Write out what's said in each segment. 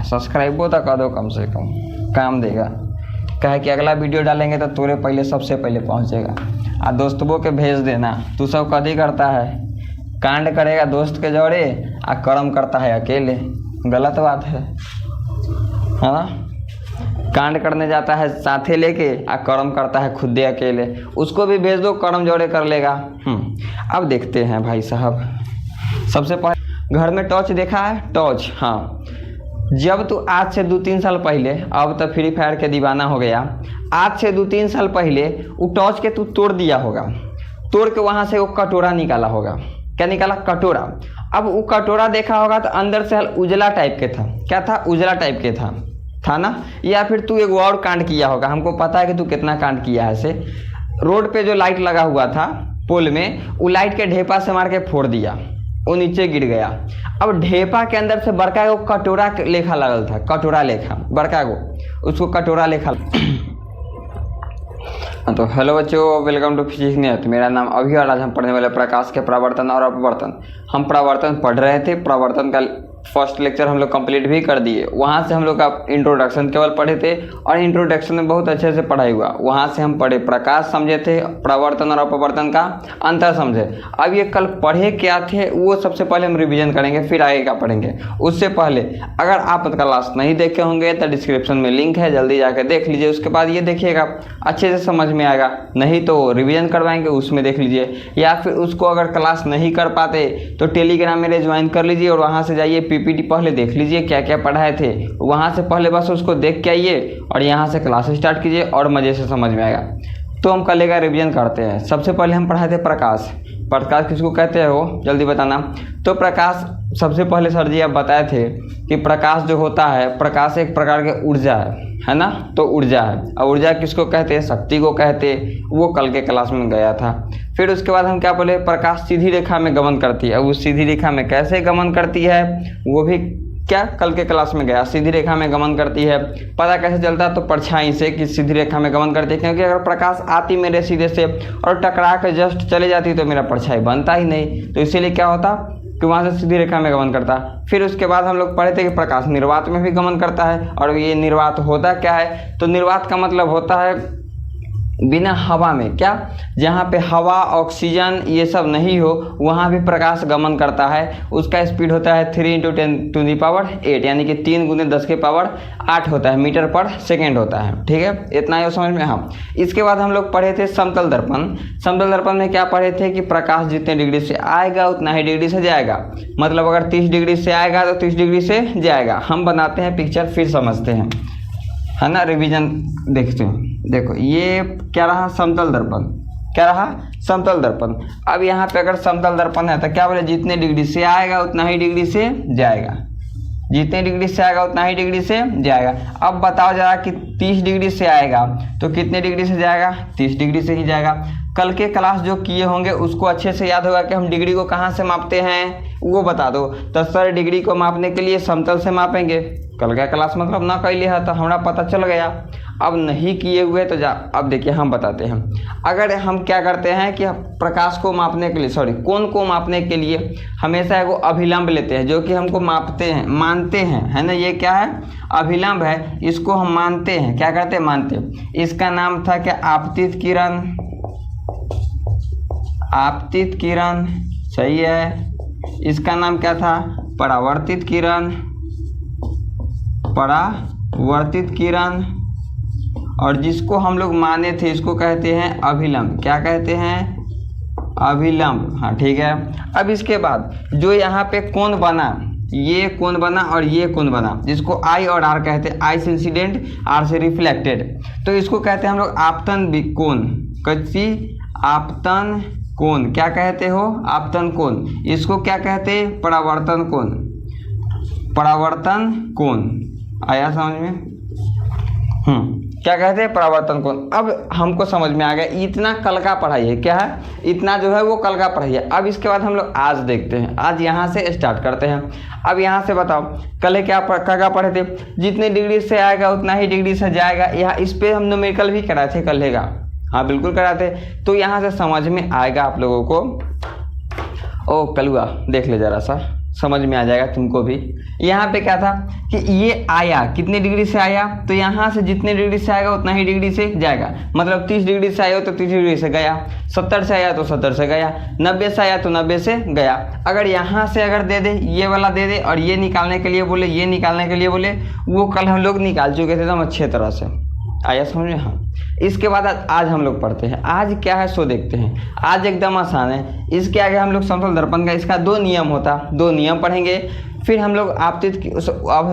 सब्सक्राइबो तो कर दो कम से कम, काम देगा। कहे कि अगला वीडियो डालेंगे तो तोरे पहले सबसे पहले पहुंचेगा। आ दोस्तों के भेज देना। तू सब कदी करता है, कांड करेगा दोस्त के जोड़े आ कर्म करता है अकेले। गलत बात है ना। कांड करने जाता है साथे लेके आ कर्म करता है खुद अकेले। उसको भी भेज दो, कर्म जोड़े कर लेगा। अब देखते हैं भाई साहब। सबसे पहले घर में टॉर्च देखा है? टॉर्च, हाँ। जब तू आज से 2-3 साल पहले, अब तो फ्री फायर के दीवाना हो गया, आज से 2-3 साल पहले वो टॉर्च के तू तोड़ दिया होगा। तोड़ के वहाँ से वो कटोरा निकाला होगा। क्या निकाला? कटोरा। अब वो कटोरा देखा होगा तो अंदर से उजला टाइप के था। क्या था? उजला टाइप के था ना। या फिर तू एक और कांड किया होगा। हमको पता है कि तू कितना कांड किया है। ऐसे रोड पे जो लाइट लगा हुआ था पोल में, वो लाइट के ढेपा से मार के फोड़ दिया, वो नीचे गिर गया। अब ढेपा के अंदर से बड़का को कटोरा लेखा लगल था, कटोरा लेखा बड़का को, उसको कटोरा लेखा। तो हेलो बच्चों, वेलकम टू फिजिक्स न्यूज। मेरा नाम अभी और आज हम पढ़ने वाले प्रकाश के प्रवर्तन और अपवर्तन। हम प्रवर्तन पढ़ रहे थे। प्रवर्तन का फर्स्ट लेक्चर हम लोग कंप्लीट भी कर दिए। वहाँ से हम लोग का इंट्रोडक्शन केवल पढ़े थे और इंट्रोडक्शन में बहुत अच्छे से पढ़ाई हुआ। वहाँ से हम पढ़े प्रकाश समझे थे, प्रवर्तन और अपवर्तन का अंतर समझे। अब ये कल पढ़े क्या थे वो सबसे पहले हम रिवीजन करेंगे, फिर आगे का पढ़ेंगे। उससे पहले अगर आप क्लास नहीं देखे होंगे तो डिस्क्रिप्शन में लिंक है, जल्दी जाकर देख लीजिए। उसके बाद ये देखिएगा, अच्छे से समझ में आएगा। नहीं तो रिवीजन करवाएंगे, उसमें देख लीजिए। या फिर उसको अगर क्लास नहीं कर पाते तो टेलीग्राम मेरे ज्वाइन कर लीजिए और वहाँ से जाइए पीपीटी पहले देख लीजिए क्या क्या पढ़ाए थे। वहाँ से पहले बस उसको देख के आइए और यहाँ से क्लास स्टार्ट कीजिए और मज़े से समझ में आएगा। तो हम कल का रिवीजन करते हैं। सबसे पहले हम पढ़ाए थे प्रकाश। प्रकाश किसको कहते हो जल्दी बताना। तो प्रकाश सबसे पहले सर जी आप बताए थे कि प्रकाश जो होता है, प्रकाश एक प्रकार के ऊर्जा है ना। तो ऊर्जा है, और ऊर्जा किसको कहते हैं? शक्ति को कहते। वो कल के क्लास में गया था। फिर उसके बाद हम क्या बोले? प्रकाश सीधी रेखा में गमन करती है। उस सीधी रेखा में कैसे गमन करती है वो भी क्या कल के क्लास में गया। सीधी रेखा में गमन करती है, पता कैसे चलता है? तो परछाई से कि सीधी रेखा में गमन करती है। क्योंकि अगर प्रकाश आती मेरे सीधे से और टकरा के जस्ट चले जाती तो मेरा परछाई बनता ही नहीं। तो इसीलिए क्या होता कि वहाँ से सीधी रेखा में गमन करता। फिर उसके बाद हम लोग पढ़े थे कि प्रकाश निर्वात में भी गमन करता है। और ये निर्वात होता क्या है? तो निर्वात का मतलब होता है बिना हवा में, क्या जहाँ पे हवा ऑक्सीजन ये सब नहीं हो वहाँ भी प्रकाश गमन करता है। उसका स्पीड होता है 3 × 10⁸ यानी कि 3 × 10⁸ होता है, मीटर पर सेकेंड होता है। ठीक है, इतना ही समझ में। हाँ, इसके बाद हम लोग पढ़े थे समतल दर्पण। समतल दर्पण में क्या पढ़े थे कि प्रकाश जितने डिग्री से आएगा उतना ही डिग्री से जाएगा। मतलब अगर 30 डिग्री से आएगा तो 30 डिग्री से जाएगा। हम बनाते हैं पिक्चर फिर समझते हैं, है ना। रिवीजन देखते हैं। देखो ये क्या रहा? समतल दर्पण। क्या रहा? समतल दर्पण। अब यहाँ पे अगर समतल दर्पण है तो क्या बोले? जितने डिग्री से आएगा उतना ही डिग्री से जाएगा। जितने डिग्री से आएगा उतना ही डिग्री से जाएगा। अब बताओ जरा कि 30 डिग्री से आएगा तो कितने डिग्री से जाएगा? 30 डिग्री से ही जाएगा। कल के क्लास जो किए होंगे उसको अच्छे से याद होगा कि हम डिग्री को कहाँ से मापते हैं वो बता दो। तो सर डिग्री को मापने के लिए समतल से मापेंगे। कल का क्लास मतलब ना कैले है तो हमारा पता चल गया। अब नहीं किए हुए तो जा, अब देखिए हम बताते हैं। अगर हम क्या करते हैं कि प्रकाश को मापने के लिए, कोण को मापने के लिए हमेशा एगो अभिलंब लेते हैं जो कि हमको मापते हैं, मानते हैं, है ना। ये क्या है? अभिलंब है। इसको हम मानते हैं। क्या करते हैं? मानते हैं। इसका नाम था क्या? आपतित किरण। आपतित किरण, सही है। इसका नाम क्या था? परावर्तित किरण। परावर्तित किरण। और जिसको हम लोग माने थे इसको कहते हैं अभिलंब। क्या कहते हैं? अभिलंब। हाँ ठीक है। अब इसके बाद जो यहाँ पे कोण बना, ये कोण बना और ये कोण बना, जिसको आई और आर कहते हैं। आई से इंसिडेंट, आर से रिफ्लेक्टेड। तो इसको कहते हैं हम लोग आपतन कोण। कच्ची आपतन कोण। क्या कहते हो? आपतन कोण। इसको क्या कहते हैं? परावर्तन कोण। परावर्तन कोण। आया समझ में? क्या कहते हैं? परावर्तन कोण। अब हमको समझ में आ गया। इतना कल का पढ़ाई है। क्या है? इतना जो है वो कल का पढ़ाई है। अब इसके बाद हम लोग आज देखते हैं। आज यहाँ से स्टार्ट करते हैं। अब यहाँ से बताओ कल क्या पढ़े थे? जितने डिग्री से आएगा उतना ही डिग्री से जाएगा। यहाँ इस पर हम न्यूमेरिकल भी कराए थे कल का। हाँ बिल्कुल कराते। तो यहाँ से समझ में आएगा आप लोगों को। ओ कलुआ देख ले जरा सा। समझ में आ जाएगा तुमको भी। यहाँ पे क्या था कि ये आया कितने डिग्री से आया, तो यहाँ से जितने डिग्री से आएगा उतना ही डिग्री से जाएगा। मतलब 30 डिग्री से आया हो तो 30 डिग्री से गया, 70 से आया तो 70 से गया, 90 से आया तो 90 से गया। अगर यहाँ से अगर दे दे, ये वाला दे दे और ये निकालने के लिए बोले, ये निकालने के लिए बोले, वो कल हम लोग निकाल चुके थे एकदम अच्छे तरह से। आया समझ में? हाँ। इसके बाद आज हम लोग पढ़ते हैं। आज क्या है सो देखते हैं। आज एकदम आसान है। इसके आगे हम लोग समतल दर्पण का इसका 2 नियम होता, 2 नियम पढ़ेंगे। फिर हम लोग आपतित की अब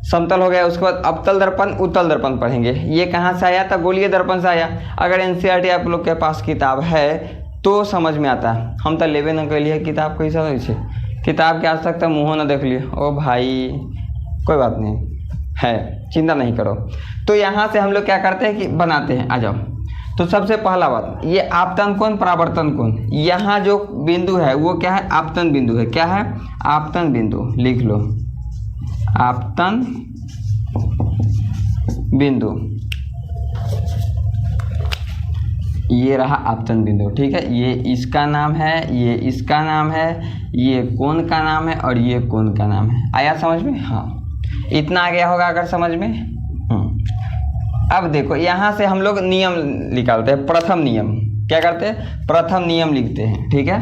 समतल हो गया, उसके बाद अवतल दर्पण उत्तल दर्पण पढ़ेंगे। ये कहाँ से आया था? गोलीय दर्पण से आया। अगर एनसीईआरटी आप लोग के पास किताब है तो समझ में आता है। हम तो लेवे न करिए किताब कैसा वैसे, किताब के आज तक तो मुँह न देख लिए। ओ भाई कोई बात नहीं है, चिंता नहीं करो। तो यहाँ से हम लोग क्या करते हैं कि बनाते हैं। आ जाओ। तो सबसे पहला बात, ये आपतन कोण परावर्तन कोण, यहाँ जो बिंदु है वो क्या है? आपतन बिंदु है। क्या है? आपतन बिंदु। लिख लो आपतन बिंदु, ये रहा आपतन बिंदु। ठीक है, ये इसका नाम है, ये इसका नाम है, ये कोण का नाम है और ये कोण का नाम है। आया समझ में? हाँ, इतना आ गया होगा अगर समझ में। अब देखो यहाँ से हम लोग नियम निकालते हैं। प्रथम नियम क्या करते हैं? प्रथम नियम लिखते हैं। ठीक है,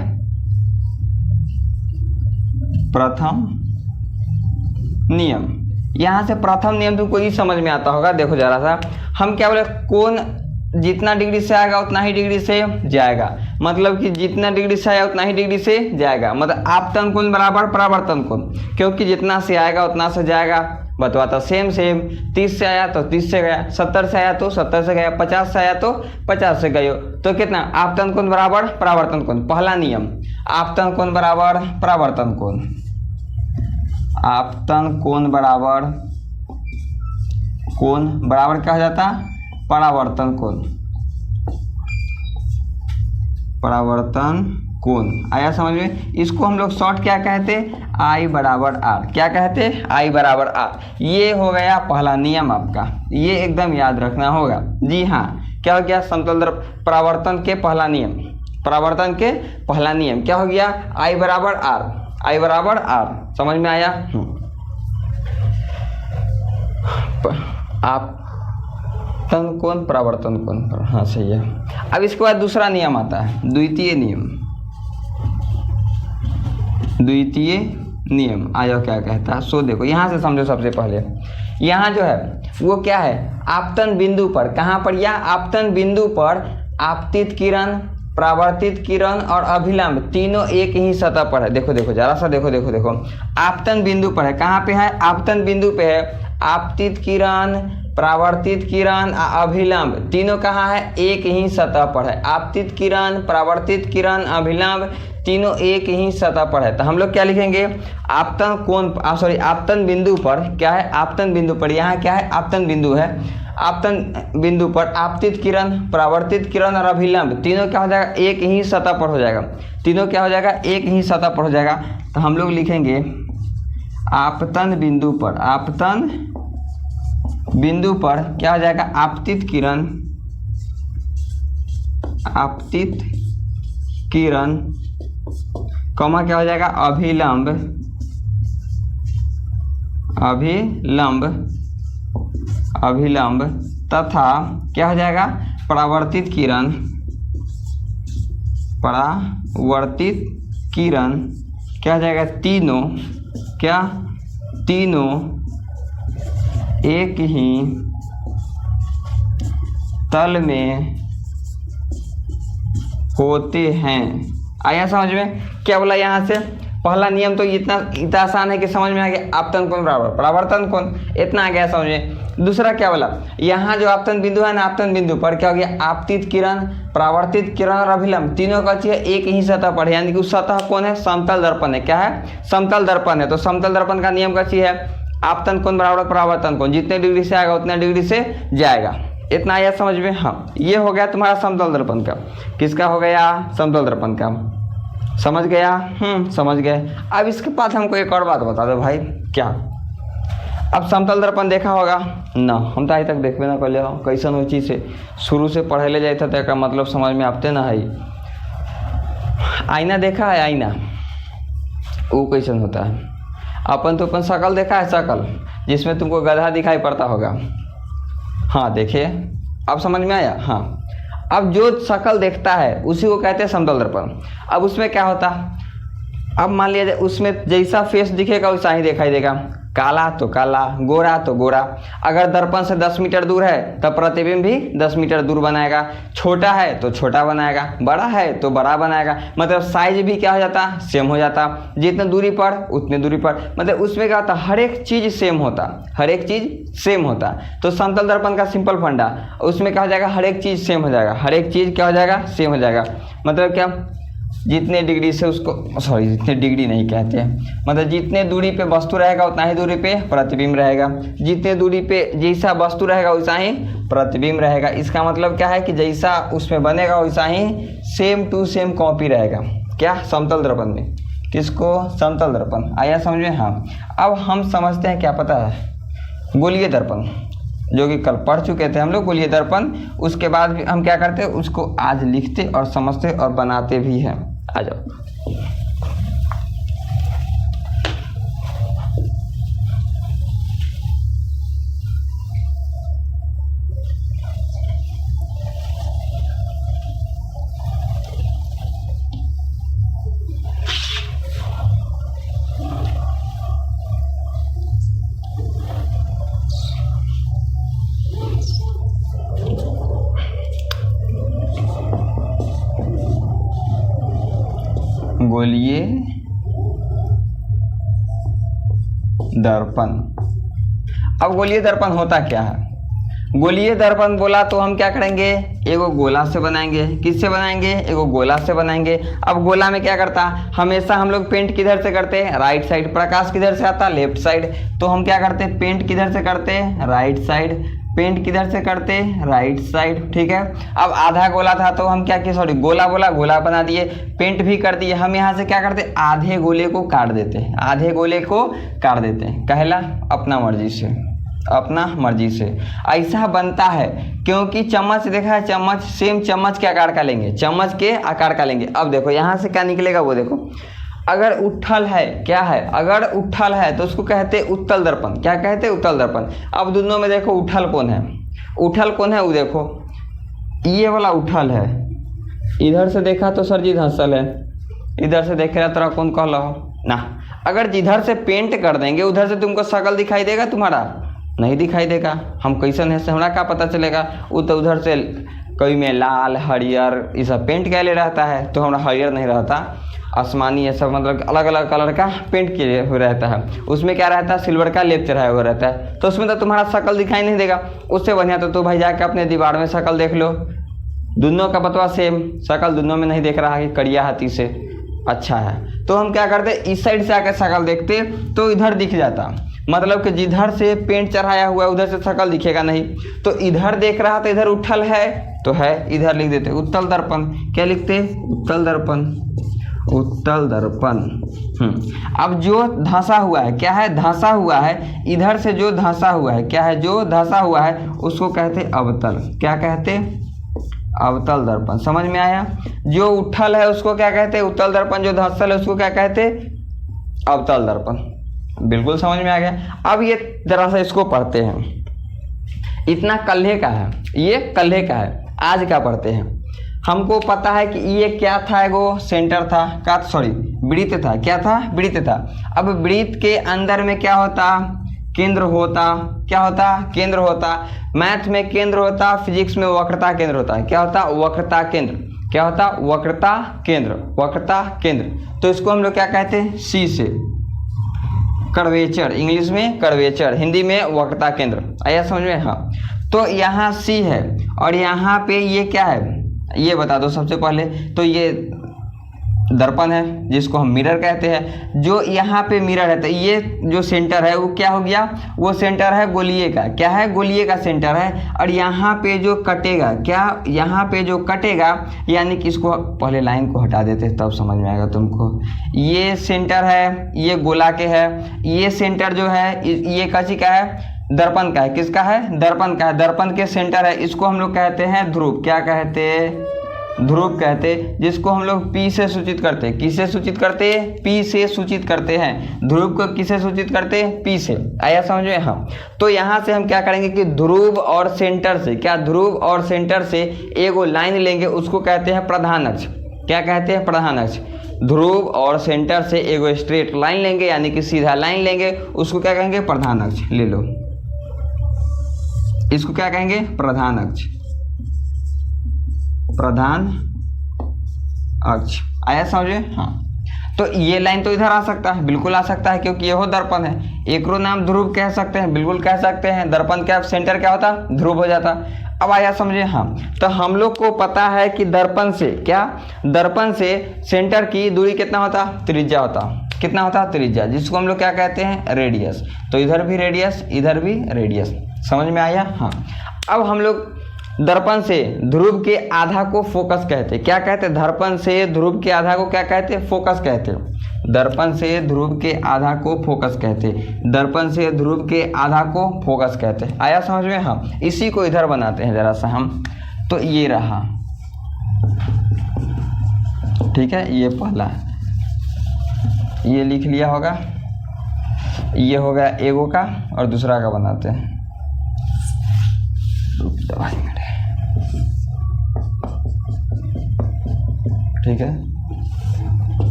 प्रथम नियम। यहाँ से प्रथम नियम तुमको ये समझ में आता होगा। देखो जरा सा, हम क्या बोले, कोण जितना डिग्री से आएगा उतना ही डिग्री से जाएगा। मतलब कि जितना डिग्री से आया उतना ही डिग्री से जाएगा। मतलब आपतन कोण बराबर परावर्तन कोण, क्योंकि जितना से आएगा उतना से जाएगा। बतवाता सेम 30 से आया तो 30 से गया, 70 से आया तो 70 से गया, 50 से आया तो 50 से गयो। तो कितना? आपतन कोण बराबर परावर्तन कोण। पहला नियम, आपतन कोण बराबर परावर्तन कोण। आपतन कोण बराबर कोण बराबर क्या हो जाता? परावर्तन कोण। परावर्तन कोण आया समझ में? इसको हम लोग शॉर्ट क्या कहते? आई बराबर आर। क्या कहते? आई बराबर आर। ये हो गया पहला नियम आपका, ये एकदम याद रखना होगा। जी हाँ, क्या हो गया? समतल दर्पण परावर्तन के पहला नियम, परावर्तन के पहला नियम क्या हो गया? आई बराबर आर। आई बराबर आर। समझ में आया? आप तन कोण परावर्तन कोण। हाँ सही है। अब इसके बाद दूसरा नियम आता है, द्वितीय नियम। द्वितीय नियम आ जाओ क्या कहता है सो देखो। यहाँ से समझो। सबसे पहले यहाँ जो है वो क्या है? आपतन बिंदु पर। कहाँ पर? या आपतन बिंदु पर आपतित किरण, परावर्तित किरण और अभिलंब तीनों एक ही सतह पर है। देखो देखो जरा सा, देखो देखो देखो, आपतन बिंदु पर है। कहाँ पे है? आपतन बिंदु पे है। आपतित किरण, परावर्तित किरण, अभिलंब तीनों कहाँ है? एक ही सतह पर है। आपतित किरण, परावर्तित किरण, अभिलंब तीनों एक ही सतह पर है। तो हम लोग क्या लिखेंगे? आपतन कोण, सॉरी आपतन बिंदु पर क्या है? आपतन बिंदु पर यहाँ क्या है? आपतन बिंदु है। आपतन बिंदु पर आपतित किरण, परावर्तित किरण और अभिलंब तीनों क्या हो जाएगा? एक ही सतह पर हो जाएगा। तीनों क्या हो जाएगा? एक ही सतह पर हो जाएगा। तो हम लोग लिखेंगे आपतन बिंदु पर, आपतन बिंदु पर क्या हो जाएगा? आपतित किरण, आपतित किरण, कॉमा क्या हो जाएगा? अभिलंब, अभिलंब, अभिलंब तथा क्या हो जाएगा? परावर्तित किरण, परावर्तित किरण क्या हो जाएगा? तीनों क्या? तीनों एक ही तल में होते हैं। आया समझ में? क्या बोला यहाँ से? पहला नियम तो इतना आसान है कि समझ में आ गया। आपतन कोण बराबर परावर्तन कोण, इतना आ गया समझ में। दूसरा क्या बोला? यहाँ जो आपतन बिंदु है ना, आपतन बिंदु पर क्या हो गया? आपतित किरण, परावर्तित किरण और अभिलंब तीनों का चीज एक ही सतह पर है। यानी कि उस सतह कौन है? समतल दर्पण है। क्या है? समतल दर्पण है। तो समतल दर्पण का नियम का चीज है आपतन कोण बराबर परावर्तन कोण। जितने डिग्री से आएगा उतने डिग्री से जाएगा। इतना आया समझ में? हाँ, ये हो गया तुम्हारा समतल दर्पण का। किसका हो गया? समतल दर्पण का। समझ गया? समझ गए। अब इसके बाद हमको एक और बात बता दो भाई। क्या? अब समतल दर्पण देखा होगा ना? हम तो आज तक देखबे ना कर ले कैसन हो चीज से शुरू से पढ़े ले जाए थे तो मतलब समझ में आपते ना है। आईना देखा है? आईना वो क्वेश्चन होता है। अपन तो अपन शकल देखा है, शकल जिसमें तुमको गधा दिखाई पड़ता होगा। हाँ देखिए, अब समझ में आया। हाँ, अब जो शकल देखता है उसी को कहते हैं समतल दर्पण। अब उसमें क्या होता, अब मान लिया जाए उसमें जैसा फेस दिखेगा वैसा ही दिखाई देगा, काला तो काला, गोरा तो गोरा। अगर दर्पण से 10 मीटर दूर है तब प्रतिबिंब भी 10 मीटर दूर बनाएगा, छोटा है तो छोटा बनाएगा, बड़ा है तो बड़ा बनाएगा। मतलब साइज भी क्या हो जाता, सेम हो जाता, जितने दूरी पर उतने दूरी पर। मतलब उसमें क्या होता, हर एक चीज़ सेम होता, हर एक चीज़ सेम होता। तो समतल दर्पण का सिंपल फंडा, उसमें क्या हो जाएगा, हर एक चीज़ सेम हो जाएगा, हर एक चीज़ क्या हो जाएगा, सेम हो जाएगा। मतलब क्या, जितने डिग्री से उसको, सॉरी जितने डिग्री नहीं कहते हैं, मतलब जितने दूरी पे वस्तु रहेगा उतना ही दूरी पे प्रतिबिंब रहेगा, जितने दूरी पे जैसा वस्तु रहेगा वैसा ही प्रतिबिंब रहेगा। इसका मतलब क्या है कि जैसा उसमें बनेगा वैसा ही सेम टू सेम कॉपी रहेगा। क्या, समतल दर्पण में। किसको, समतल दर्पण। आया समझ में। हाँ, अब हम समझते हैं क्या पता है, गोलीय दर्पण, जो कि कल पढ़ चुके थे हम लोग, गोलीय दर्पण। उसके बाद भी हम क्या करते हैं, उसको आज लिखते और समझते और बनाते भी हैं। आ जाओ। गोलीय दर्पण। अब गोलीय दर्पण होता क्या है, गोलीय दर्पण बोला तो हम क्या करेंगे, एगो गोला से बनाएंगे। किससे बनाएंगे, एगो गोला से बनाएंगे। अब गोला में क्या करता, हमेशा हम लोग पेंट किधर से करते हैं, राइट साइड। प्रकाश किधर से आता, लेफ्ट साइड। तो हम क्या करते हैं, पेंट किधर से करते हैं, राइट साइड। पेंट किधर से करते हैं, राइट साइड। ठीक है। अब आधा गोला था तो हम क्या किए, सॉरी गोला बोला, गोला बना दिए, पेंट भी कर दिए। हम यहाँ से क्या करते, आधे गोले को काट देते हैं, आधे गोले को काट देते हैं। कहला अपना मर्जी से, अपना मर्जी से ऐसा बनता है। क्योंकि चम्मच देखा है, चम्मच सेम चम्मच के आकार का लेंगे, चम्मच के आकार का लेंगे। अब देखो यहाँ से क्या निकलेगा वो देखो, अगर उठल है, क्या है, अगर उठल है तो उसको कहते उत्तल दर्पण। क्या कहते हैं, उत्तल दर्पण। अब दोनों में देखो उठल कौन है, उठल कौन है, वो देखो ये वाला उठल है। इधर से देखा तो सर जी धंसल है, इधर से देख रहा तरह कौन कहला हो ना। अगर जिधर से पेंट कर देंगे उधर से तुमको शकल दिखाई देगा, तुम्हारा नहीं दिखाई देगा। हम कैसन है हमरा क्या पता चलेगा, वो तो उधर से कभी में लाल हरियर ये सब पेंट कैले रहता है, तो हमारा हरियर नहीं रहता, आसमानी ये सब मतलब अलग अलग कलर का पेंट किए हुए रहता है। उसमें क्या रहता है, सिल्वर का लेप चढ़ाया हुआ रहता है, तो उसमें तो तुम्हारा शकल दिखाई नहीं देगा। उससे बढ़िया तो तू भाई जाके अपने दीवार में शकल देख लो, दोनों का बतवा सेम, शकल दोनों में नहीं देख रहा है कि कड़िया हाथी से अच्छा है। तो हम क्या करते, इस साइड से आकर शकल देखते तो इधर दिख जाता। मतलब कि जिधर से पेंट चढ़ाया हुआ है उधर से शकल दिखेगा नहीं। तो इधर देख रहा तो इधर उठल है तो है, इधर लिख देते उत्तल दर्पण। क्या लिखते, उत्तल दर्पण, उत्तल दर्पण। अब जो धंसा हुआ है, क्या है, धंसा हुआ है, इधर से जो धंसा हुआ है, क्या है, जो धंसा हुआ है उसको कहते अवतल। क्या कहते, अवतल दर्पण। समझ में आया। जो उठल है उसको क्या कहते, उत्तल दर्पण। जो धंसल है उसको क्या कहते, अवतल दर्पण। बिल्कुल समझ में आ गया। अब ये जरा सा इसको पढ़ते हैं, इतना कल्हे का है, ये कल्हे का है, आज क्या पढ़ते हैं। हमको पता है कि ये क्या था, एगो सेंटर था, क्या, सॉरी वृत्त था। क्या था, वृत्त था। अब वृत्त के अंदर में क्या होता, केंद्र होता। क्या होता, केंद्र होता। मैथ में केंद्र होता, फिजिक्स में वक्रता केंद्र होता है। क्या होता, वक्रता केंद्र। क्या होता, वक्रता केंद्र, वक्रता केंद्र। तो इसको हम लोग क्या कहते हैं, सी से, कर्वेचर, इंग्लिश में कर्वेचर, हिंदी में वक्रता केंद्र। आया समझ में। हाँ, तो यहाँ सी है और यहाँ पे ये क्या है, ये बता दो सबसे पहले। तो ये दर्पण है जिसको हम मिरर कहते हैं। जो यहाँ पे मिरर है तो ये जो सेंटर है वो क्या हो गया, वो सेंटर है गोलीय का। क्या है, गोलीय का सेंटर है। और यहाँ पे जो कटेगा, क्या, यहाँ पे जो कटेगा, यानी कि इसको पहले लाइन को हटा देते तब समझ में आएगा तुमको। ये सेंटर है, ये गोला के है। ये सेंटर जो है ये कची का है, दर्पण का है। किसका है, दर्पण का है। दर्पण के सेंटर है, इसको हम लोग कहते हैं ध्रुव। क्या कहते, ध्रुव कहते, जिसको हम लोग P से सूचित करते हैं। किससे सूचित करते हैं? P से सूचित करते हैं। ध्रुव को किससे सूचित करते हैं? P से। आया समझ में? हाँ। तो यहाँ से हम क्या करेंगे कि ध्रुव और सेंटर से, क्या ध्रुव और सेंटर से एगो लाइन लेंगे, उसको कहते हैं प्रधान अक्ष। क्या कहते हैं? प्रधान अक्ष। ध्रुव और सेंटर से एगो स्ट्रेट लाइन लेंगे, यानी कि सीधा लाइन लेंगे, उसको क्या कहेंगे? प्रधान अक्ष। ले लो, इसको क्या कहेंगे? प्रधान अक्ष। प्रधान अक्ष। आया समझे? हाँ। तो ये लाइन तो इधर आ सकता है, बिल्कुल आ सकता है, क्योंकि यह दर्पण है। एकरो नाम ध्रुव कह सकते हैं, बिल्कुल कह सकते हैं। दर्पण का सेंटर क्या होता? ध्रुव हो जाता। अब आया समझे? हाँ। तो हम लोग को पता है कि दर्पण से क्या, दर्पण से सेंटर की दूरी कितना होता? त्रिज्या होता। कितना होता? त्रिज्या, जिसको हम लोग क्या कहते हैं? रेडियस। तो इधर भी रेडियस, इधर भी रेडियस। समझ में आया? हाँ। अब हम लोग दर्पण से ध्रुव के आधा को फोकस कहते। क्या कहते? दर्पण से ध्रुव के आधा को क्या कहते? फोकस कहते। दर्पण से ध्रुव के आधा को फोकस कहते। दर्पण से ध्रुव के आधा को फोकस कहते। आया समझ में? हाँ। इसी को इधर बनाते हैं जरा सा हम। तो ये रहा, ठीक है, ये पहला, ये लिख लिया होगा, ये हो गया एगो का, और दूसरा का बनाते हैं। ठीक है,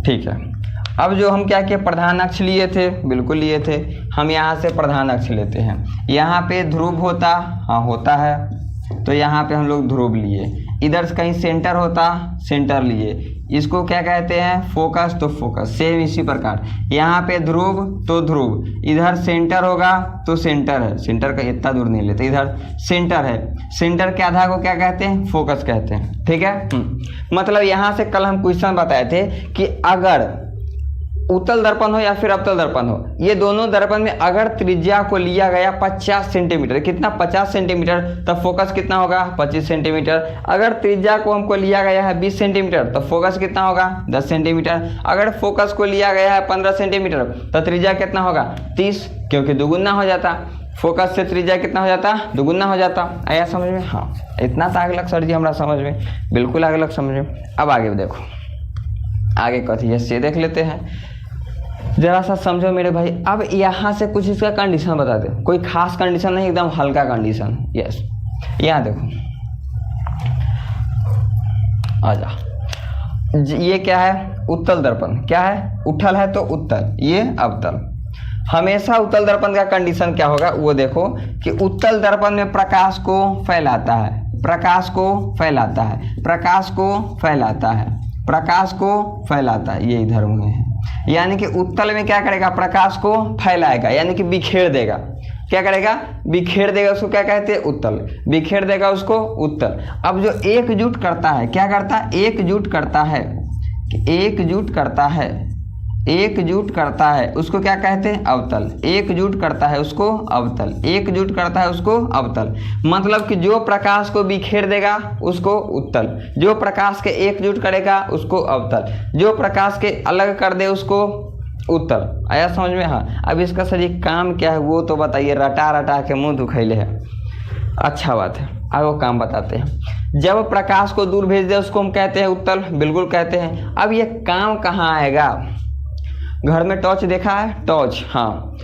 ठीक है। अब जो हम क्या किए? प्रधान अक्ष लिए थे, बिल्कुल लिए थे। हम यहाँ से प्रधान अक्ष लेते हैं। यहाँ पे ध्रुव होता, हाँ होता है, तो यहाँ पे हम लोग ध्रुव लिए। इधर से कहीं सेंटर होता, सेंटर लिए। इसको क्या कहते हैं? फोकस, तो फोकस। सेम इसी प्रकार यहाँ पे ध्रुव, तो ध्रुव। इधर सेंटर होगा तो सेंटर है, सेंटर का इतना दूर नहीं लेते, इधर सेंटर है। सेंटर के आधा को क्या कहते हैं? फोकस कहते हैं। ठीक है। मतलब यहाँ से कल हम क्वेश्चन बताए थे कि अगर उत्तल दर्पण हो या फिर अवतल दर्पण हो, ये दोनों दर्पण में अगर त्रिज्या को लिया गया 50 सेंटीमीटर, कितना? 50 सेंटीमीटर, तब फोकस कितना होगा? 25 सेंटीमीटर। अगर त्रिज्या को हमको लिया गया है 20 सेंटीमीटर, तब फोकस कितना होगा? 10 सेंटीमीटर। अगर फोकस को लिया गया है 15 सेंटीमीटर, तो त्रिज्या कितना होगा? 30, क्योंकि दुगुना हो जाता। फोकस से त्रिज्या कितना हो जाता? दुगुना हो जाता। आया समझ में? हाँ। इतना तो आगे लग सर जी हमारा समझ में, बिल्कुल आगे लग समझ में। अब आगे देखो, आगे कथी है से देख लेते हैं, जरा सा समझो मेरे भाई। अब यहाँ से कुछ इसका कंडीशन बता दे, कोई खास कंडीशन नहीं, एकदम हल्का कंडीशन। यस, यहाँ देखो, आजा। ये क्या है? उत्तल दर्पण। क्या है? उठल है तो उत्तल, ये अवतल। हमेशा उत्तल दर्पण का कंडीशन क्या होगा वो देखो, कि उत्तल दर्पण में प्रकाश को फैलाता है, प्रकाश को फैलाता है, प्रकाश को फैलाता है, प्रकाश को फैलाता है। ये इधर हुए हैं, यानी कि उत्तल में क्या करेगा? प्रकाश को फैलाएगा, यानी कि बिखेर देगा। क्या करेगा? बिखेर देगा। उसको क्या कहते हैं? उत्तल। बिखेर देगा उसको उत्तल। अब जो एकजुट करता है, क्या करता है? एकजुट करता है, एकजुट करता है, एकजुट करता है, उसको क्या कहते हैं? अवतल। एकजुट करता है उसको अवतल, एकजुट करता है उसको अवतल। मतलब कि जो प्रकाश को बिखेर देगा उसको उत्तल, जो प्रकाश के एकजुट करेगा उसको अवतल, जो प्रकाश के अलग कर दे उसको उत्तल। आया समझ में? हाँ। अब इसका सर ये काम क्या है वो तो बताइए। रटा रटा के मुंह दुखैले है। अच्छा बात है, अब वो काम बताते हैं। जब प्रकाश को दूर भेज दे उसको हम कहते हैं उत्तल, बिल्कुल कहते हैं। अब ये काम कहाँ आएगा? घर में टॉर्च देखा है? टॉर्च, हाँ।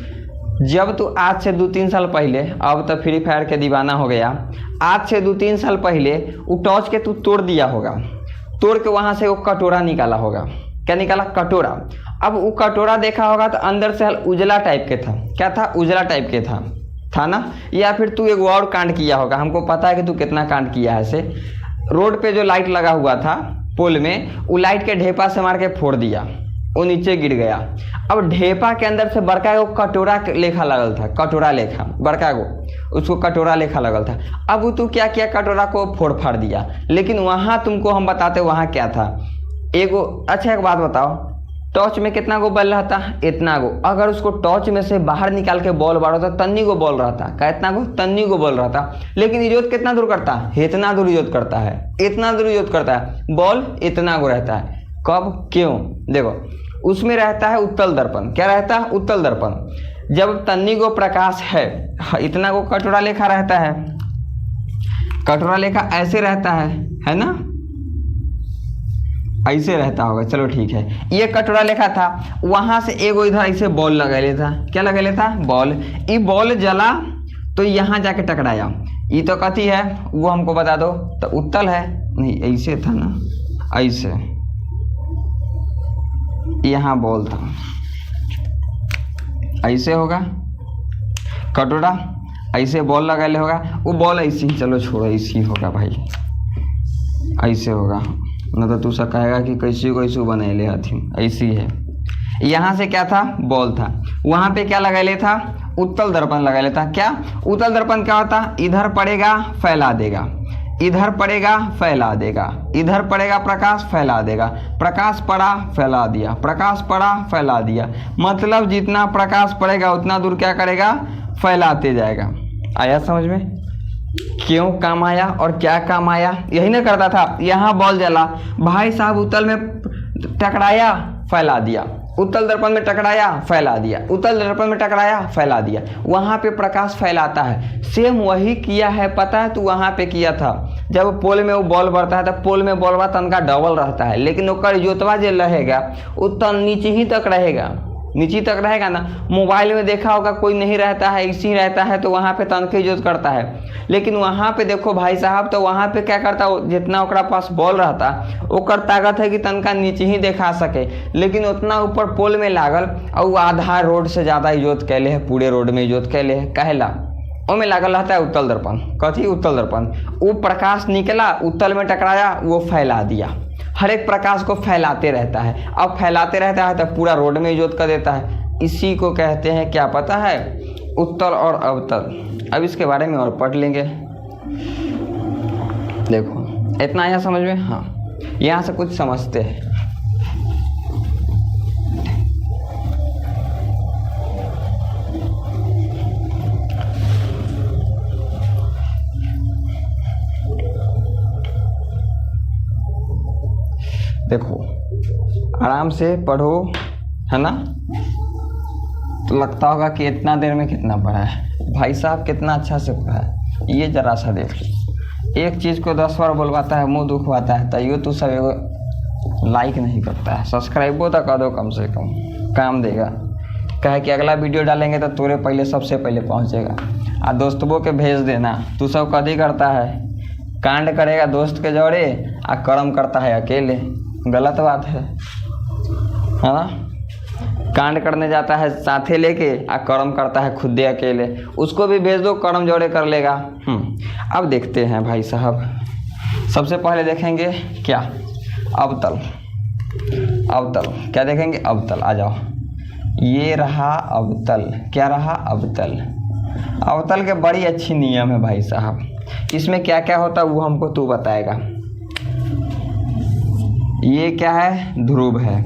जब तू आज से 2-3 साल पहले, अब तो फ्री फायर के दीवाना हो गया, आज से 2-3 साल पहले वो टॉर्च के तू तोड़ दिया होगा, तोड़ के वहाँ से वो कटोरा निकाला होगा। क्या निकाला? कटोरा। अब वो कटोरा देखा होगा तो अंदर से उजला टाइप के था। क्या था? उजला टाइप के था ना? या फिर तू एक और कांड किया होगा, हमको पता है कि तू कितना कांड किया है। ऐसे रोड पे जो लाइट लगा हुआ था पोल में, वो लाइट के ढेपा से मार के फोड़ दिया, वो नीचे गिर गया। अब ढेपा के अंदर से बड़का को कटोरा लेखा लगल था, कटोरा लेखा, बड़का को उसको कटोरा लेखा लगल था। अब तू क्या किया? कटोरा को फोड़ फाड़ दिया। लेकिन वहाँ तुमको हम बताते वहाँ क्या था? एगो, अच्छा एक बात बताओ, टॉर्च में कितना गो बल्ब रहता? इतना गो। अगर उसको टॉर्च में से बाहर निकाल के बॉल बारो तो तन्नी गो बॉल रहता। कितना गो? तन्नी गो बॉल रहता। लेकिन इजोत कितना दूर करता है? इतना दूर इजोत करता है, इतना दूर इजोत करता है। बॉल इतना गो रहता है। कब? क्यों? देखो, उसमें रहता है उत्तल दर्पण। क्या रहता है? उत्तल दर्पण। जब तन्नी गो प्रकाश है, इतना गो कटोरा लेखा रहता है, कटोरा लेखा ऐसे रहता है ना, ऐसे रहता होगा, चलो ठीक है। ये कटोरा लेखा था, वहां से एगो इधर ऐसे बॉल लगा लेता, क्या लगा लेता, बॉल। ये बॉल जला तो यहाँ जाके टकराया, ये तो कथी है वो हमको बता दो, तो उत्तल है, नहीं ऐसे था ना, ऐसे यहाँ बॉल था, ऐसे होगा कटोरा, ऐसे बॉल लगा ले होगा, वो बॉल ऐसी, चलो छोड़ो ऐसी होगा भाई, ऐसे होगा, न तो तू सा कहेगा कि कैसे कैसे बने ले हथिन, ऐसी है। यहाँ से क्या था, बॉल था, वहाँ पे क्या लगा ले था, उत्तल दर्पण लगा लेता। क्या उत्तल दर्पण क्या होता, इधर पड़ेगा फैला देगा, इधर पड़ेगा फैला देगा, इधर पड़ेगा प्रकाश फैला देगा, प्रकाश पड़ा फैला दिया, प्रकाश पड़ा फैला दिया, मतलब जितना प्रकाश पड़ेगा उतना दूर क्या करेगा, फैलाते जाएगा। आया समझ में, क्यों काम आया और क्या काम आया, यही ना करता था। यहाँ बॉल जला, भाई साहब उत्तल में टकराया फैला दिया, उत्तल दर्पण में टकराया फैला दिया, उत्तल दर्पण में टकराया फैला दिया, वहाँ पे प्रकाश फैलाता है। सेम वही किया है, पता है तू वहाँ पे किया था, जब पोल में वो बॉल बढ़ता है तो पोल में बॉल बा तनका डबल रहता है, लेकिन ओकर जोतवा जो रहेगा उत्तल नीचे ही तक रहेगा, नीचे तक रहेगा ना। मोबाइल में देखा होगा कोई नहीं रहता है, इसी रहता है तो वहाँ पे तनके जोत करता है, लेकिन वहाँ पे देखो भाई साहब, तो वहाँ पे क्या करता, जितना ओकरा पास बॉल रहता ओकर ताकत है कि तनका नीचे ही देखा सके, लेकिन उतना ऊपर पोल में लागल और आधा रोड से ज़्यादा इजोत कैले है, पूरे रोड में इजोत कैले है, कहला ओमे लागल रहता है उत्तल दर्पण। कथी उत्तल दर्पण, वो प्रकाश निकला उत्तल में टकराया, वो फैला दिया, हर एक प्रकाश को फैलाते रहता है, अब फैलाते रहता है तो पूरा रोड में इजोत कर देता है। इसी को कहते हैं, क्या पता है, उत्तल और अवतल। अब इसके बारे में और पढ़ लेंगे। देखो इतना आया समझ में, हाँ यहाँ से कुछ समझते हैं। देखो आराम से पढ़ो, है ना, तो लगता होगा कि इतना देर में कितना पढ़ा है, भाई साहब कितना अच्छा से पढ़ा है। ये जरा सा देख लो, एक चीज़ को 10 बार बोलवाता है, मुंह दुखवाता है, तो ये तो सब एगो लाइक नहीं करता है, सब्सक्राइबो तो कर दो कम से कम, काम देगा। कहे कि अगला वीडियो डालेंगे तो तोरे पहले सबसे पहले पहुँचेगा। आ दोस्तों के भेज देना, तू सब कभी करता है, कांड करेगा दोस्त के जोड़े आ कर्म करता है अकेले, गलत बात है ना। कांड करने जाता है साथे लेके आ कर्म करता है खुद अकेले, उसको भी भेज दो, कर्म जोड़े कर लेगा। अब देखते हैं भाई साहब, सबसे पहले देखेंगे क्या, अवतल। अवतल क्या देखेंगे, अवतल, आ जाओ, ये रहा अवतल, क्या रहा, अवतल। अवतल के बड़ी अच्छी नियम है भाई साहब, इसमें क्या क्या होता है वो हमको तू बताएगा। ये क्या है, ध्रुव है,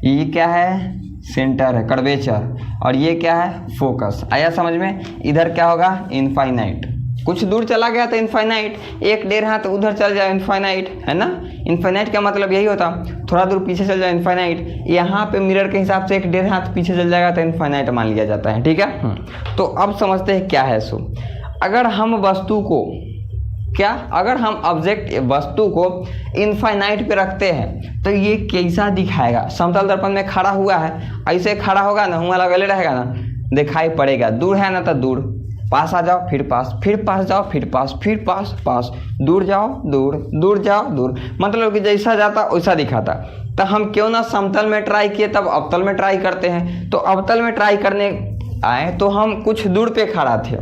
ये क्या है, सेंटर है, कर्वेचर, और ये क्या है, फोकस। आया समझ में। इधर क्या होगा, इनफाइनाइट, कुछ दूर चला गया तो इनफाइनाइट, 1-1.5 हाथ उधर चल जाए इनफाइनाइट, है ना। इनफाइनाइट का मतलब यही होता, थोड़ा दूर पीछे चल जाए इनफाइनाइट। यहाँ पे मिरर के हिसाब से 1-1.5 हाथ पीछे चल जाएगा तो इनफाइनाइट मान लिया जाता है, ठीक है। तो अब समझते हैं क्या है सो। अगर हम वस्तु को, क्या, अगर हम ऑब्जेक्ट वस्तु को इनफाइनाइट पे रखते हैं तो ये कैसा दिखाएगा। समतल दर्पण में खड़ा हुआ है, ऐसे खड़ा होगा ना, हुआ लगले रहेगा ना, दिखाई पड़ेगा। दूर है ना तो दूर, पास आ जाओ फिर पास जाओ फिर पास, फिर पास, दूर जाओ दूर, दूर जाओ दूर, मतलब कि जैसा जाता वैसा दिखाता। तो हम क्यों ना समतल में ट्राई किए, तब अवतल में ट्राई करते हैं। तो अवतल में ट्राई करने आए तो हम कुछ दूर पे खड़ा थे,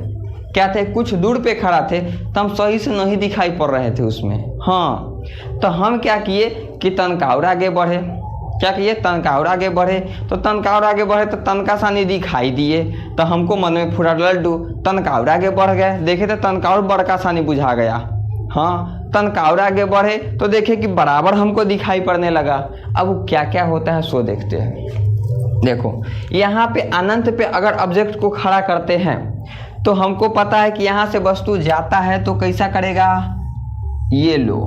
क्या थे, कुछ दूर पे खड़ा थे, तो हम सही से नहीं दिखाई पड़ रहे थे उसमें। हाँ, तो हम क्या किए कि तनका और आगे बढ़े, क्या किए, तनका और आगे बढ़े। तो तनका और आगे बढ़े तो तनका सा नहीं दिखाई दिए, तो हमको मन में फुरा लड्डू, तनका और आगे बढ़ गए, देखे तो तनका और बड़का सा नहीं बुझा गया। हाँ, तनका और आगे बढ़े तो देखे कि बराबर हमको दिखाई पड़ने लगा। अब क्या क्या होता है सो देखते हैं। देखो यहाँ पे अनंत पे अगर ऑब्जेक्ट को खड़ा करते हैं तो हमको पता है कि यहाँ से वस्तु जाता है तो कैसा करेगा, ये लो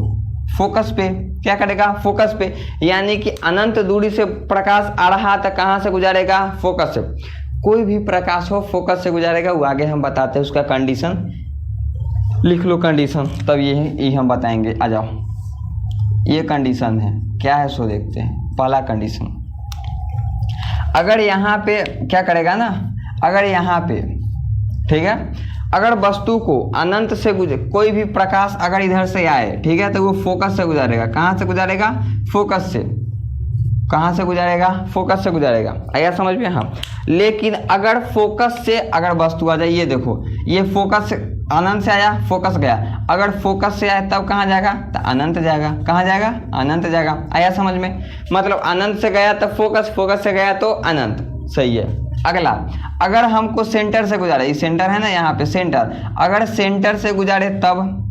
फोकस पे, क्या करेगा, फोकस पे। यानी कि अनंत दूरी से प्रकाश आ रहा तो कहाँ से गुजारेगा, फोकस से। कोई भी प्रकाश हो फोकस से गुजारेगा, वो आगे हम बताते हैं उसका कंडीशन। लिख लो कंडीशन, तब ये हम बताएंगे। आ जाओ, ये कंडीशन है, क्या है सो देखते हैं। पहला कंडीशन, अगर यहाँ पे क्या करेगा ना, अगर यहाँ पे ठीक है, अगर वस्तु को अनंत से कोई भी प्रकाश अगर इधर से आए, ठीक है, तो वो फोकस से गुजारेगा। कहाँ से गुजारेगा? फोकस से। कहाँ से गुजारेगा? फोकस से गुजारेगा। आया समझ में? हाँ। लेकिन अगर फोकस से अगर वस्तु आ जाए, ये देखो, ये फोकस से अनंत से आया, फोकस गया, अगर फोकस से आए तब कहाँ जाएगा? तो अनंत जाएगा। कहाँ जाएगा? अनंत जाएगा। आया समझ में? मतलब अनंत से गया तब फोकस, फोकस से गया तो अनंत। सही है। अगला, अगर हमको सेंटर से गुजारे, ये सेंटर है ना यहाँ पे, सेंटर, अगर सेंटर से गुजारे तब,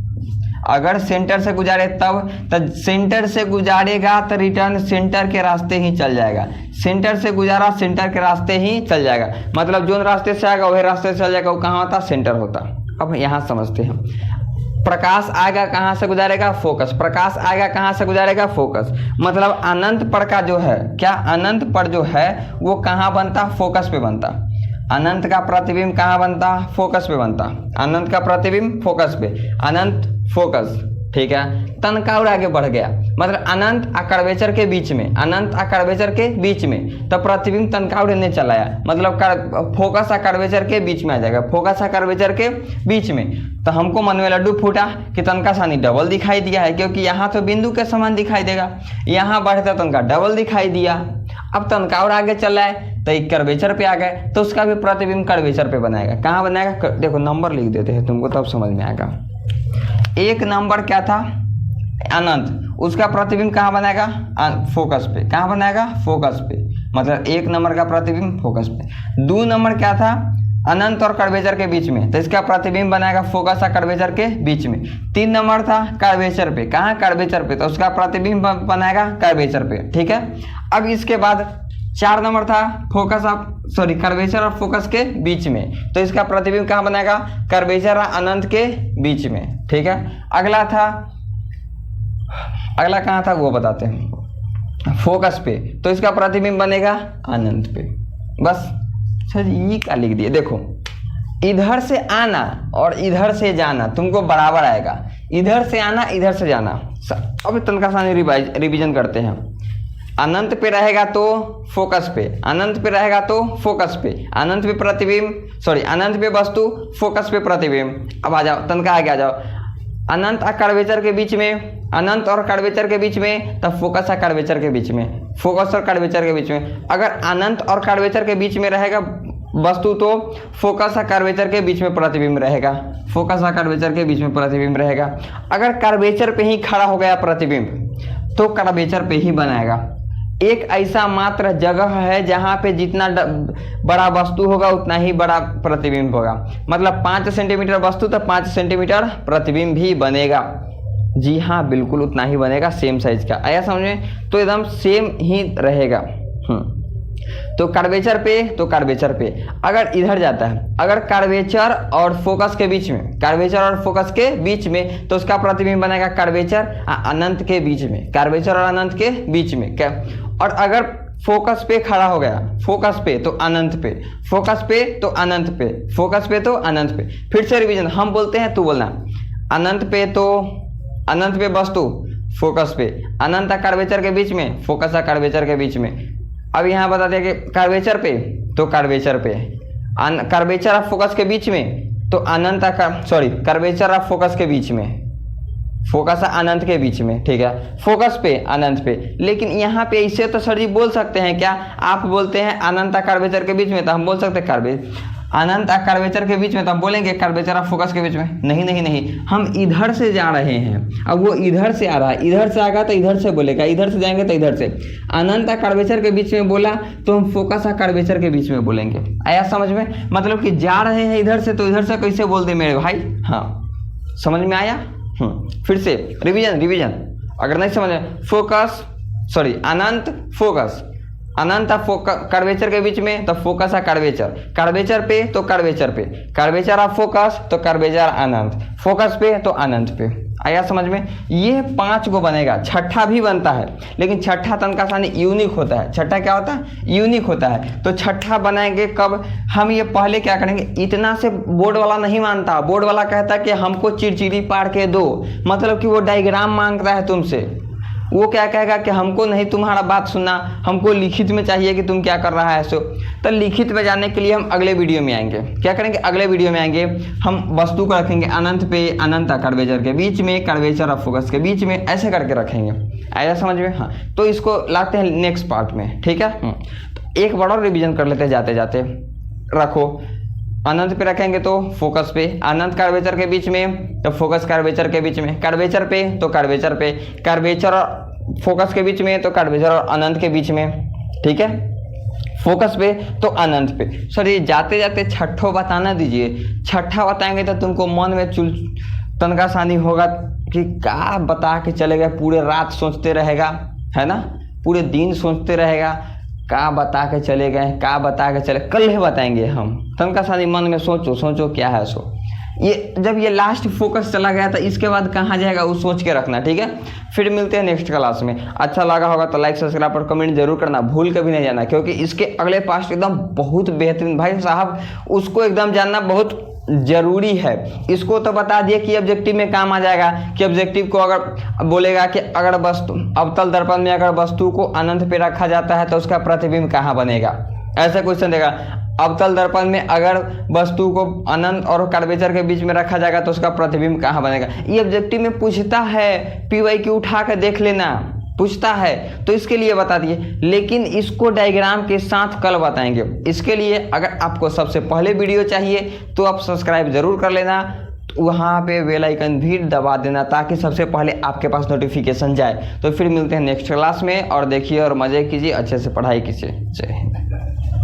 अगर सेंटर से गुजारे तब, सेंटर से गुजारेगा तो रिटर्न सेंटर के रास्ते ही चल जाएगा। सेंटर से गुजारा, सेंटर के रास्ते ही चल जाएगा। मतलब जो रास्ते से आएगा वही रास्ते से चल जाएगा। वो कहाँ होता? सेंटर होता। अब यहाँ समझते हैं। प्रकाश आएगा कहाँ से गुजारेगा? फोकस। प्रकाश आएगा कहाँ से गुजारेगा? फोकस। मतलब अनंत पर का जो है, क्या अनंत पर जो है वो कहाँ बनता? फोकस पे बनता। अनंत का प्रतिबिंब कहाँ बनता? फोकस पे बनता। अनंत का प्रतिबिंब फोकस पे, अनंत फोकस। ठीक है। तनका और आगे बढ़ गया, मतलब अनंत और कर्वेचर के बीच में, अनंत और कर्वेचर के बीच में, तो प्रतिबिंब तनका और ने चलाया, मतलब फोकस और कर्वेचर के बीच में आ जाएगा। फोकस और कर्वेचर के बीच में, तो हमको मन में लड्डू फूटा कि तनका सानी डबल दिखाई दिया है, क्योंकि यहाँ तो बिंदु के समान दिखाई देगा, यहाँ बढ़ता तनका डबल दिखाई दिया। अब तनका और आगे चल रहा है तो एक कर्वेचर पे आ गए, तो उसका भी प्रतिबिंब कर्वेचर पे बनाएगा। कहाँ बनाएगा? देखो नंबर लिख देते हैं तुमको, तब समझ में आएगा। एक नंबर क्या था? अनंत, उसका प्रतिबिंब कहाँ बनाएगा? फोकस पे। कहाँ बनाएगा? फोकस पे। मतलब एक नंबर का प्रतिबिंब फोकस पे। 2 नंबर क्या था? अनंत और कर्वेचर के बीच में, तो इसका प्रतिबिंब बनाएगा फोकस और कर्वेचर के बीच में। 3 नंबर था कर्वेचर पे। कहाँ? कर्वेचर पे, तो उसका प्रतिबिंब बनाएगा कर्वेचर पे। ठीक है। अब इसके बाद 4 नंबर था फोकस कर्वेचर और फोकस के बीच में, तो इसका प्रतिबिंब कहाँ बनाएगा? कर्वेचर और अनंत के बीच में। ठीक है। अगला कहाँ था वो बताते हैं, फोकस पे, तो इसका प्रतिबिंब बनेगा अनंत पे। बस सर ये क्या लिख दिए? देखो, इधर से आना और इधर से जाना तुमको बराबर आएगा। इधर से आना, इधर से जाना। अब तनका सानी रिवीजन करते हैं। अनंत पे रहेगा तो फोकस पे, अनंत पे रहेगा तो फोकस पे, अनंत पे प्रतिबिंब, अनंत पे वस्तु, फोकस पे प्रतिबिंब। अब आ जाओ, तनका आगे आ जाओ। अनंत और कर्वेचर के बीच में, अनंत और कर्वेचर के बीच में, तब फोकस और कर्वेचर के बीच में, फोकस और कर्वेचर के बीच में। अगर अनंत और कर्वेचर के बीच में रहेगा वस्तु तो फोकस और कर्वेचर के बीच में प्रतिबिंब रहेगा। फोकस और कर्वेचर के बीच में प्रतिबिंब रहेगा। अगर कर्वेचर पे ही खड़ा हो गया प्रतिबिंब तो कर्वेचर पे ही बनाएगा। एक ऐसा मात्र जगह है जहां पे जितना बड़ा वस्तु होगा उतना ही बड़ा प्रतिबिंब होगा। मतलब 5 सेंटीमीटर वस्तु तो 5 सेंटीमीटर प्रतिबिंब भी बनेगा। जी हाँ, बिल्कुल उतना ही बनेगा, सेम साइज का। आया समझ में? तो एकदम सेम ही रहेगा। तो कर्वेचर पे, तो कर्वेचर पे अगर इधर जाता है, अगर कर्वेचर और फोकस के बीच में, कर्वेचर और फोकस के बीच में, तो उसका प्रतिबिंब बनेगा कर्वेचर अनंत के बीच में, कर्वेचर और अनंत के बीच में। क्या? और अगर फोकस पे खड़ा हो गया, फोकस पे तो अनंत पे, फोकस पे तो अनंत पे, फोकस पे तो अनंत पे। फिर से रिवीजन, हम बोलते हैं तू बोलना। अनंत पे तो अनंत पे वस्तु, फोकस पे, अनंत कर्वेचर के बीच में, फोकस कर्वेचर के बीच में। अब यहाँ बताते हैं कि कर्वेचर पे तो कर्वेचर पे, कर्वेचर और फोकस के बीच में तो अनंत कर्वेचर और फोकस के बीच में, फोकस अनंत के बीच में। ठीक है। फोकस पे अनंत पे। लेकिन यहाँ पे ऐसे तो सर जी बोल सकते हैं क्या? आप बोलते हैं अनंत कर्वेचर के बीच में, तो हम बोल सकते हैं अनंत कर्वेचर के बीच में, तो हम बोलेंगे कर्वेचर और फोकस के बीच में। नहीं नहीं नहीं, हम इधर से जा रहे हैं, अब वो इधर से आ रहा है, इधर से आएगा तो इधर से बोलेगा, इधर से जाएंगे तो इधर से। अनंत कर्वेचर के बीच में बोला तो हम फोकस कर्वेचर के बीच में बोलेंगे। आया समझ में? मतलब कि जा रहे हैं इधर से तो इधर से कैसे बोल दे मेरे भाई? हाँ, समझ में आया? फिर से रिवीजन अगर नहीं समझ में, अनंत फोकस, अनंत कर्वेचर के बीच में तो फोकस कर्वेचर, कर्वेचर पे तो कर्वेचर पे, कर्वेचर फोकस तो कर्वेचर अनंत, फोकस पे तो अनंत पे। आया समझ में। ये 5 गो बनेगा, छठा भी बनता है लेकिन छठा तनका सानी यूनिक होता है। छठा क्या होता है? यूनिक होता है। तो छठा बनाएंगे कब? हम ये पहले क्या करेंगे, इतना से बोर्ड वाला नहीं मानता। बोर्ड वाला कहता है कि हमको चिड़चिड़ी पाड़ के दो, मतलब कि वो डायग्राम मांगता है तुमसे। वो क्या कहेगा कि हमको नहीं तुम्हारा बात सुनना, हमको लिखित में चाहिए कि तुम क्या कर रहा है सो। तो लिखित में जाने के लिए हम अगले वीडियो में आएंगे। क्या करेंगे? अगले वीडियो में आएंगे, हम वस्तु को रखेंगे अनंत पे अनंत कर्वेचर के बीच में, कर्वेचर और फोकस के बीच में, ऐसे करके रखेंगे। आया समझ में? हाँ, तो इसको लाते हैं नेक्स्ट पार्ट में, ठीक है। तो एक बार और रिविजन कर लेते हैं जाते जाते। रखो, अनंत पे रखेंगे तो फोकस पे, अनंत कर्वेचर के बीच में तो फोकस कर्वेचर के बीच में, कर्वेचर पे तो कर्वेचर पे, कर्वेचर और फोकस के बीच में तो कर्वेचर और अनंत के बीच में, ठीक है। फोकस पे तो अनंत पे। सर ये जाते जाते छठो बताना दीजिए। छठा बताएंगे तो तुमको मन में तनका सानी होगा कि क्या बता के चले गए, पूरे रात सोचते रहेगा, है ना, पूरे दिन सोचते रहेगा, क्या बता के चले गए, क्या बता के चले, कल ही बताएंगे हम। तनका सानी मन में सोचो सोचो क्या है सो। ये जब ये लास्ट फोकस चला गया था, इसके बाद कहाँ जाएगा वो सोच के रखना, ठीक है। फिर मिलते हैं नेक्स्ट क्लास में। अच्छा लगा होगा तो लाइक सब्सक्राइब और कमेंट जरूर करना, भूल कभी नहीं जाना, क्योंकि इसके अगले पार्ट एकदम बहुत बेहतरीन भाई साहब, उसको एकदम जानना बहुत जरूरी है। इसको तो बता दिए कि ऑब्जेक्टिव में काम आ जाएगा, कि ऑब्जेक्टिव को अगर बोलेगा कि अगर वस्तु अवतल दर्पण में अगर वस्तु को अनंत पे रखा जाता है तो उसका प्रतिबिंब कहाँ बनेगा, ऐसा क्वेश्चन देगा। अवतल दर्पण में अगर वस्तु को अनंत और कर्वेचर के बीच में रखा जाएगा तो उसका प्रतिबिंब कहाँ बनेगा। ये ऑब्जेक्टिव में पूछता है, PYQ उठा कर देख लेना, पूछता है, तो इसके लिए बता दिए। लेकिन इसको डायग्राम के साथ कल बताएंगे। इसके लिए अगर आपको सबसे पहले वीडियो चाहिए तो आप सब्सक्राइब जरूर कर लेना, वहाँ पे बेल आइकन भी दबा देना ताकि सबसे पहले आपके पास नोटिफिकेशन जाए। तो फिर मिलते हैं नेक्स्ट क्लास में, और देखिए और मज़े कीजिए, अच्छे से पढ़ाई कीजिए। जय हिंद।